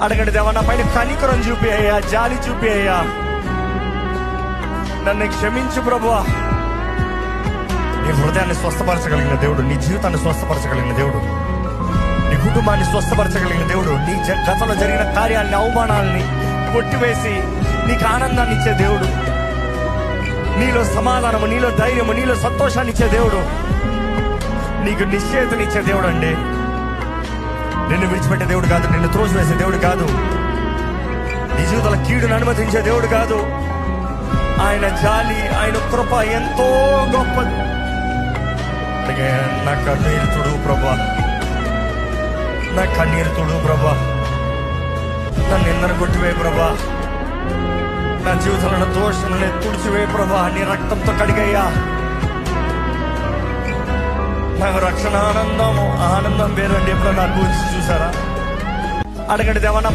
అడగండి, దేవా నా పైన కనికరం చూపి అయ్యా, జాలి చూపి అయ్యా, నన్ను క్షమించు ప్రభువా. నీ హృదయాన్ని స్వస్థపరచగలిగిన దేవుడు, నీ జీవితాన్ని స్వస్థపరచగలిగిన దేవుడు, నీ కుటుంబాన్ని స్వస్థపరచగలిగిన దేవుడు, నీ గతంలో జరిగిన కార్యాలని, అవమానాలని కొట్టివేసి నీకు ఆనందాన్ని ఇచ్చే దేవుడు, నీలో సమాధానము, నీలో ధైర్యము, నీలో సంతోషాన్ని ఇచ్చే దేవుడు, నీకు నిశ్చయితనిచ్చే దేవుడు అండి. నిన్ను విడిచిపెట్టే దేవుడు కాదు, నిన్ను త్రోసివేసే దేవుడు కాదు, నీ జీవితంలో కీడును అనుమతించే దేవుడు కాదు. ఆయన జాలి, ఆయన కృప ఎంతో గొప్పది. నా కన్నీరు తుడువు ప్రభా, నా కన్నీరు తుడువు ప్రభా, నా నిందను కొట్టివే ప్రభా, నా జీవితంలో దోషాలను తుడిచివే ప్రభా, నీ రక్తంతో కడిగయ్యా. నాకు రక్షణ ఆనందం వేరండి. ఎప్పుడో నాకు చూసారా? అడగండి, దేవా నా